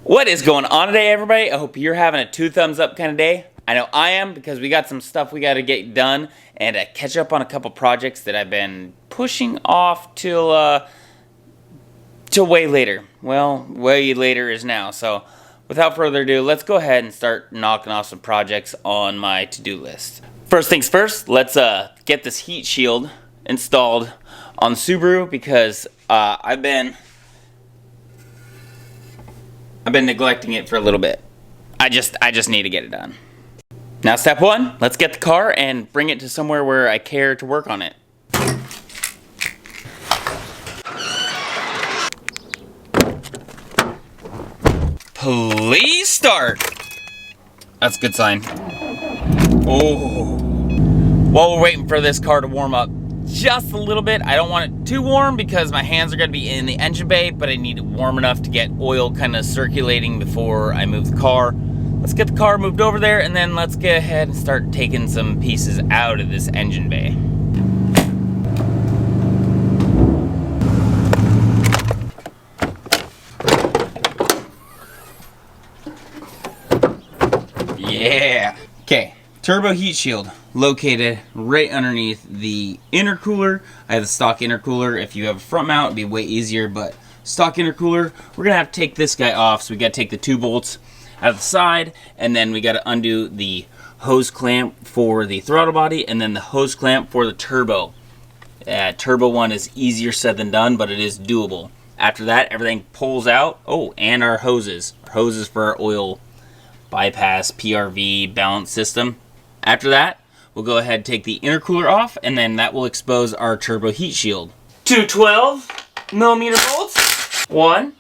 What is going on today, everybody? I hope you're having a 2 thumbs up kind of day. I know I am, because we got some stuff we got to get done and catch up on a couple projects that I've been pushing off till way later. Well, way later is now. So without further ado, let's go ahead and start knocking off some projects on my to-do list. First things first, let's get this heat shield installed on the Subaru, because I've been neglecting it for a little bit. I just need to get it done. Now, step one, let's get the car and bring it to somewhere where I care to work on it. Please start. That's a good sign. Oh. While we're waiting for this car to warm up just a little bit, I don't want it too warm because my hands are going to be in the engine bay, but I need it warm enough to get oil kind of circulating before I move the car. Let's get the car moved over there, and then let's get ahead and start taking some pieces out of this engine bay. Yeah! Okay. Turbo heat shield located right underneath the intercooler. I have the stock intercooler. If you have a front mount, it'd be way easier, but stock intercooler, we're gonna have to take this guy off. So we gotta take the 2 bolts out of the side, and then we gotta undo the hose clamp for the throttle body, and then the hose clamp for the turbo. Turbo one is easier said than done, but it is doable. After that, everything pulls out. Oh, and our hoses. Our hoses for our oil bypass, PRV, balance system. After that, we'll go ahead and take the intercooler off, and then that will expose our turbo heat shield. 2 12mm bolts. 1,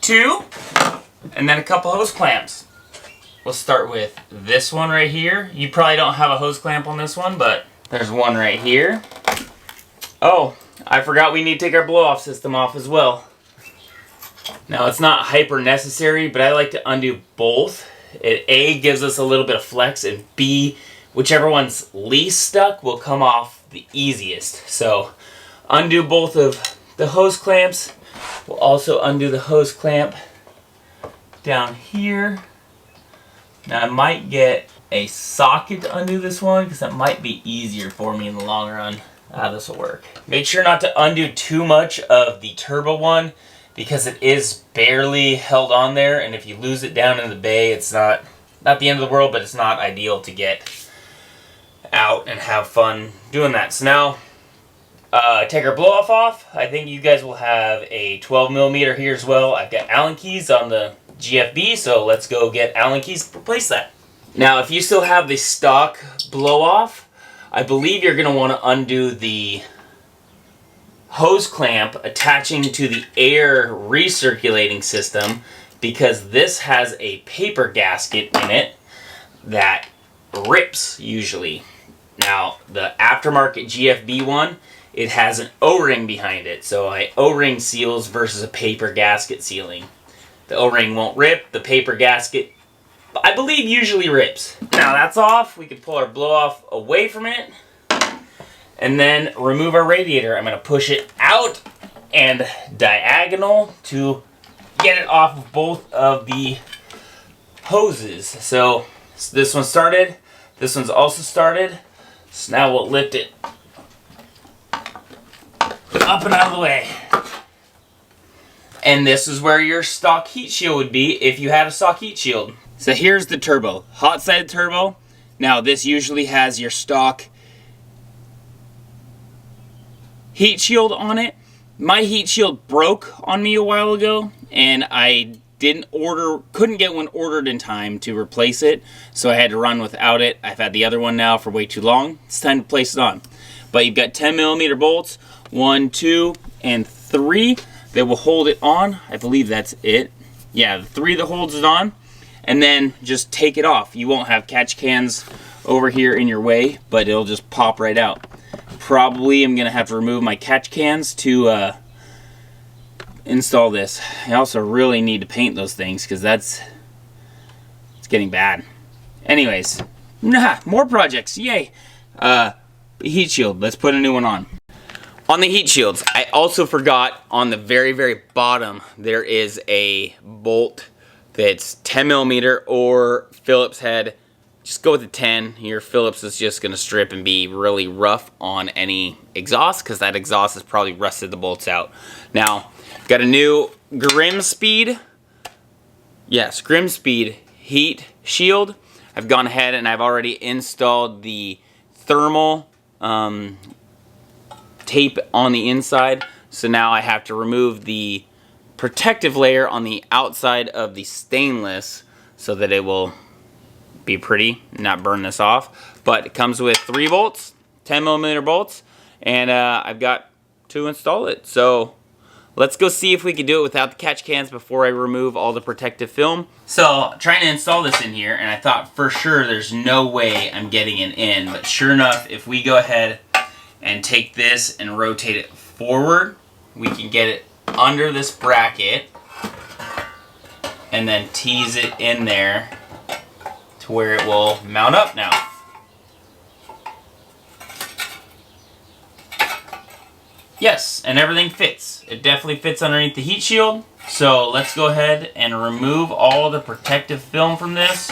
2, and then a couple hose clamps. We'll start with this one right here. You probably don't have a hose clamp on this one, but there's one right here. Oh, I forgot we need to take our blow-off system off as well. Now, it's not hyper necessary, but I like to undo both. It A, gives us a little bit of flex, and B, whichever one's least stuck will come off the easiest. So undo both of the hose clamps. We'll also undo the hose clamp down here. Now, I might get a socket to undo this one, because that might be easier for me in the long run. This will work. Make sure not to undo too much of the turbo one, because it is barely held on there, and if you lose it down in the bay, it's not the end of the world, but it's not ideal to get out and have fun doing that. So now, take our blow-off off. I think you guys will have a 12mm here as well. I've got Allen keys on the GFB, so let's go get Allen keys, replace that. Now, if you still have the stock blow-off, I believe you're going to want to undo the hose clamp attaching to the air recirculating system, because this has a paper gasket in it that rips usually. Now, the aftermarket GFB one, it has an O-ring behind it, so a O-ring seals versus a paper gasket sealing. The O-ring won't rip, the paper gasket, I believe, usually rips. Now that's off, we can pull our blow-off away from it, and then remove our radiator. I'm going to push it out and diagonal to get it off of both of the hoses. So this one started, this one's also started. So now we'll lift it up and out of the way. And this is where your stock heat shield would be if you had a stock heat shield. So here's the turbo, hot-sided turbo. Now this usually has your stock heat shield on it. My heat shield broke on me a while ago, and I couldn't get one ordered in time to replace it, so I had to run without it. I've had the other one now for way too long. It's time to place it on. But you've got 10mm bolts, 1, 2, and 3 that will hold it on. I believe that's it. Yeah, the 3 that holds it on, and then just take it off. You won't have catch cans over here in your way, but it'll just pop right out. Probably I'm going to have to remove my catch cans to install this. I also really need to paint those things, because it's getting bad. Anyways, more projects, yay! Heat shield, let's put a new one on. On the heat shields, I also forgot on the very, very bottom, there is a bolt that's 10 millimeter or Phillips head. Just go with the 10. Your Phillips is just going to strip and be really rough on any exhaust because that exhaust has probably rusted the bolts out. Now, got a new Grimmspeed. Yes, Grimmspeed heat shield. I've gone ahead and I've already installed the thermal tape on the inside. So now I have to remove the protective layer on the outside of the stainless so that it will be pretty, not burn this off. But it comes with 3 bolts, 10 millimeter bolts, and I've got to install it. So let's go see if we can do it without the catch cans before I remove all the protective film. So trying to install this in here, and I thought for sure there's no way I'm getting it in, but sure enough, if we go ahead and take this and rotate it forward, we can get it under this bracket and then tease it in there to where it will mount up now. Yes, and everything fits. It definitely fits underneath the heat shield. So let's go ahead and remove all the protective film from this.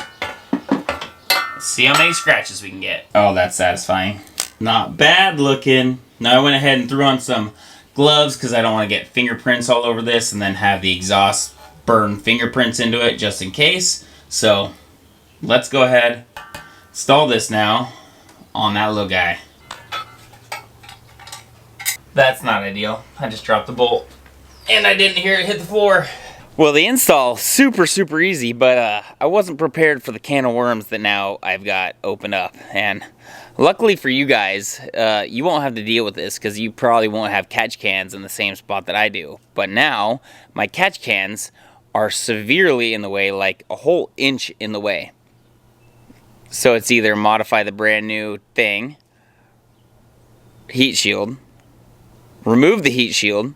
Let's see how many scratches we can get. Oh, that's satisfying. Not bad looking. Now I went ahead and threw on some gloves because I don't want to get fingerprints all over this and then have the exhaust burn fingerprints into it just in case. So let's go ahead, install this now on that little guy. That's not ideal. I just dropped the bolt and I didn't hear it hit the floor. Well, the install super easy, but I wasn't prepared for the can of worms that now I've got open up. And luckily for you guys, you won't have to deal with this because you probably won't have catch cans in the same spot that I do. But now my catch cans are severely in the way, like a whole inch in the way. So it's either modify the brand new thing, heat shield, remove the heat shield,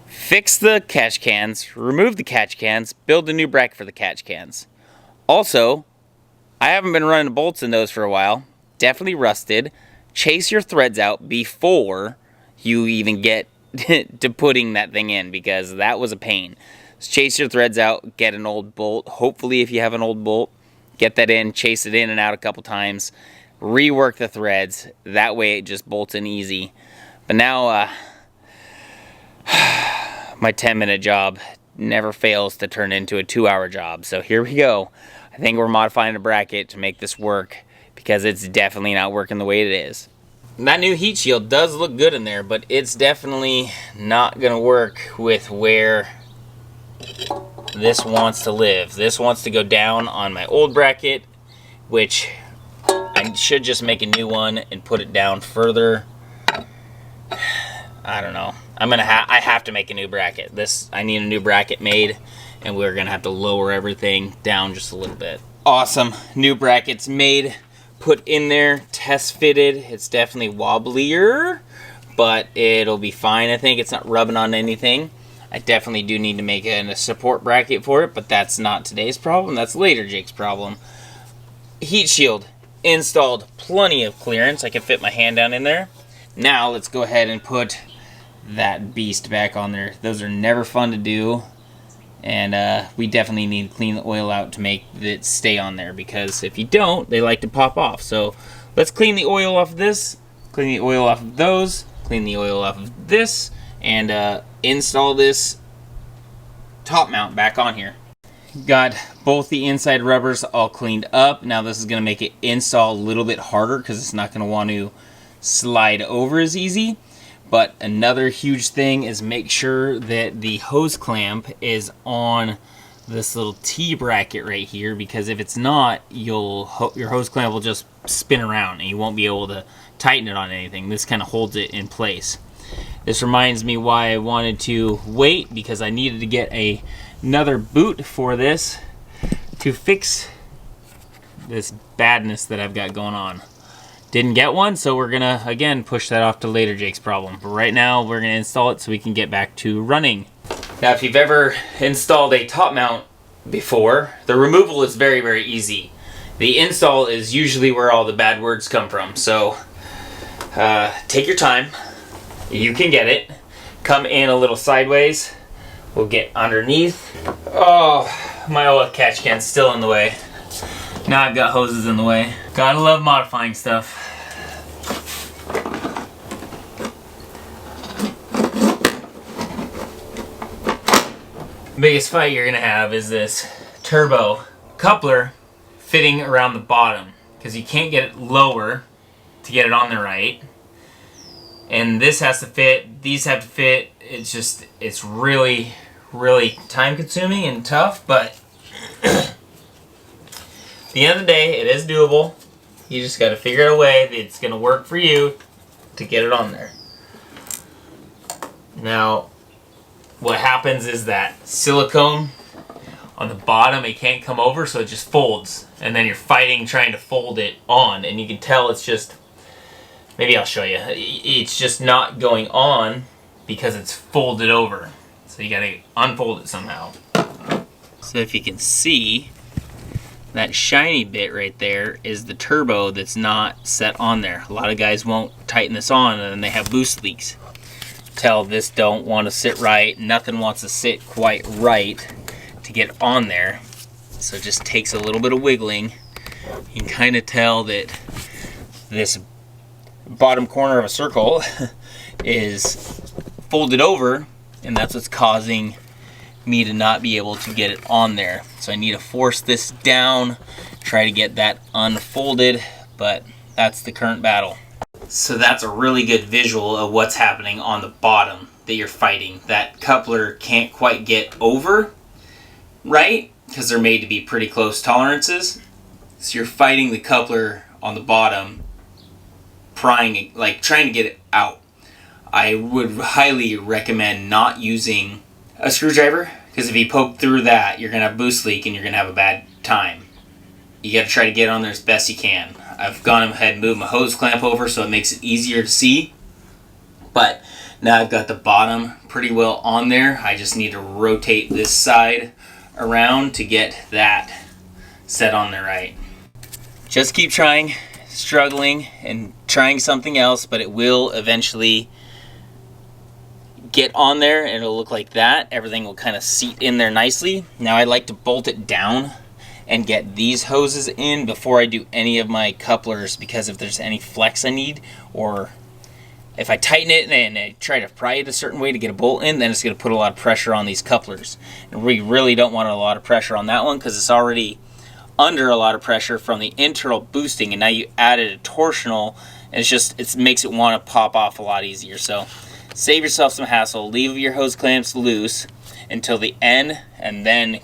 fix the catch cans, remove the catch cans, build a new bracket for the catch cans. Also, I haven't been running bolts in those for a while. Definitely rusted. Chase your threads out before you even get to putting that thing in because that was a pain. So chase your threads out, get an old bolt. Hopefully if you have an old bolt, get that in, chase it in and out a couple times, rework the threads. That way it just bolts in easy. But now, my 10-minute job never fails to turn into a 2-hour job. So here we go. I think we're modifying a bracket to make this work because it's definitely not working the way it is. That new heat shield does look good in there, but it's definitely not going to work with where this wants to live. This wants to go down on my old bracket, which I should just make a new one and put it down further. I don't know. I have to make a new bracket. I need a new bracket made, and we're gonna have to lower everything down just a little bit. Awesome. New brackets made, put in there, test fitted. It's definitely wobblier, but it'll be fine. I think it's not rubbing on anything. I definitely do need to make a support bracket for it, but that's not today's problem. That's later Jake's problem. Heat shield installed, plenty of clearance. I can fit my hand down in there. Now let's go ahead and put that beast back on there. Those are never fun to do, and we definitely need to clean the oil out to make it stay on there, because if you don't, they like to pop off. So let's clean the oil off of this, clean the oil off of those, clean the oil off of this, and install this top mount back on here. Got both the inside rubbers all cleaned up. Now this is going to make it install a little bit harder because it's not going to want to slide over as easy. But another huge thing is make sure that the hose clamp is on this little T bracket right here, because if it's not, your hose clamp will just spin around and you won't be able to tighten it on anything. This kind of holds it in place. This reminds me why I wanted to wait, because I needed to get another boot for this to fix this badness that I've got going on. Didn't get one, so we're gonna again push that off to later Jake's problem. But right now we're gonna install it so we can get back to running. Now if you've ever installed a top mount before, the removal is very, very easy. The install is usually where all the bad words come from. So take your time, You can get it. Come in a little sideways. We'll get underneath. Oh, my oil catch can's still in the way. Now I've got hoses in the way. Gotta love modifying stuff. The biggest fight you're gonna have is this turbo coupler fitting around the bottom, because you can't get it lower to get it on there right. And this has to fit, these have to fit. It's really, really time consuming and tough, but at the end of the day, it is doable. You just got to figure out a way that it's going to work for you to get it on there. Now, what happens is that silicone on the bottom, it can't come over, so it just folds. And then you're fighting trying to fold it on, and you can tell it's just, maybe I'll show you, it's just not going on because it's folded over. So you got to unfold it somehow. So if you can see, that shiny bit right there is the turbo that's not set on there. A lot of guys won't tighten this on, and then they have boost leaks. Tell this don't want to sit right. Nothing wants to sit quite right to get on there. So it just takes a little bit of wiggling. You can kind of tell that this bottom corner of a circle is folded over, and that's what's causing me to not be able to get it on there. So I need to force this down, try to get that unfolded, but that's the current battle. So that's a really good visual of what's happening on the bottom that you're fighting. That coupler can't quite get over right, because they're made to be pretty close tolerances. So you're fighting the coupler on the bottom, prying it, like trying to get it out. I would highly recommend not using a screwdriver, because if you poke through that, you're going to have a boost leak and you're going to have a bad time. You got to try to get it on there as best you can. I've gone ahead and moved my hose clamp over so it makes it easier to see. But now I've got the bottom pretty well on there. I just need to rotate this side around to get that set on there right. Just keep trying, struggling, and trying something else, but it will eventually get on there and it'll look like that. Everything will kind of seat in there nicely. Now I like to bolt it down and get these hoses in before I do any of my couplers, because if there's any flex I need, or if I tighten it and I try to pry it a certain way to get a bolt in, then it's going to put a lot of pressure on these couplers. And we really don't want a lot of pressure on that one, because it's already under a lot of pressure from the internal boosting, and now you added a torsional, and it makes it want to pop off a lot easier. So save yourself some hassle, leave your hose clamps loose until the end, and then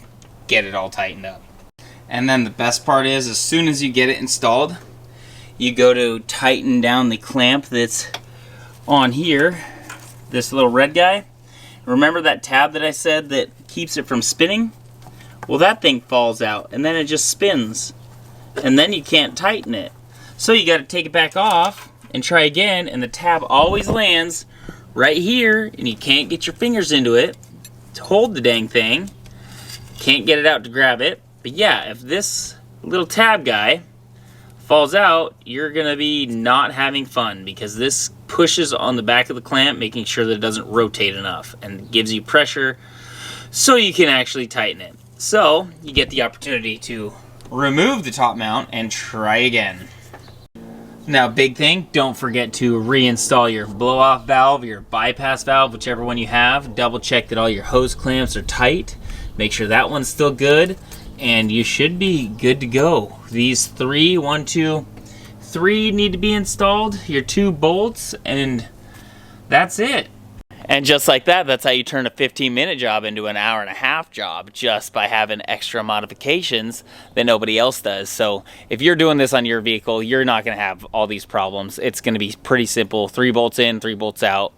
get it all tightened up. And then the best part is, as soon as you get it installed, you go to tighten down the clamp that's on here, this little red guy. Remember that tab that I said that keeps it from spinning? Well, that thing falls out and then it just spins, and then you can't tighten it. So you got to take it back off and try again, and the tab always lands right here, and you can't get your fingers into it to hold the dang thing. Can't get it out to grab it. But yeah, if this little tab guy falls out, you're gonna be not having fun, because this pushes on the back of the clamp, making sure that it doesn't rotate enough, and gives you pressure so you can actually tighten it. So you get the opportunity to remove the top mount and try again. Now, big thing, don't forget to reinstall your blow-off valve, your bypass valve, whichever one you have. Double check that all your hose clamps are tight. Make sure that one's still good, and you should be good to go. These three need to be installed, your 2 bolts, and that's it. And just like that, that's how you turn a 15-minute job into an hour-and-a-half job, just by having extra modifications that nobody else does. So if you're doing this on your vehicle, you're not going to have all these problems. It's going to be pretty simple. 3 bolts in, 3 bolts out.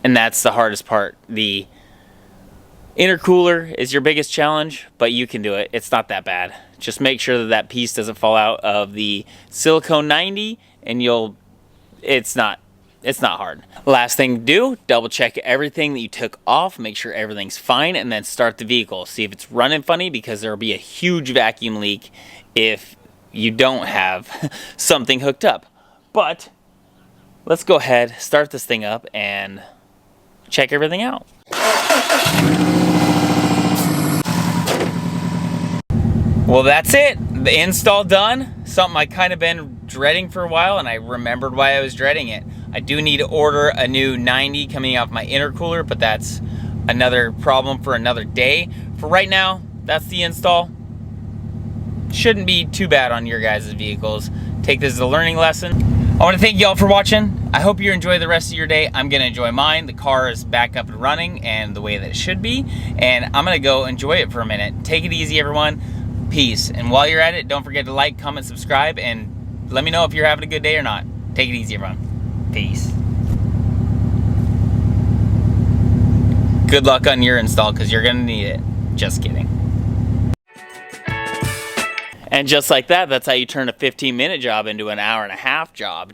And that's the hardest part. The intercooler is your biggest challenge, but you can do it. It's not that bad. Just make sure that that piece doesn't fall out of the silicone 90, and it's not hard. Last thing to do, double check everything that you took off, make sure everything's fine, and then start the vehicle. See if it's running funny, because there will be a huge vacuum leak if you don't have something hooked up. But let's go ahead, start this thing up, and check everything out. Well, that's it. The install done. Something I kind of been dreading for a while, and I remembered why I was dreading it. I do need to order a new 90 coming off my intercooler, but that's another problem for another day. For right now, that's the install. Shouldn't be too bad on your guys' vehicles. Take this as a learning lesson. I want to thank you all for watching. I hope you enjoy the rest of your day. I'm going to enjoy mine. The car is back up and running and the way that it should be, and I'm going to go enjoy it for a minute. Take it easy, everyone. Peace. And while you're at it, don't forget to like, comment, subscribe, and let me know if you're having a good day or not. Take it easy, everyone. Peace. Good luck on your install, because you're going to need it. Just kidding. And just like that, that's how you turn a 15-minute job into an hour-and-a-half job.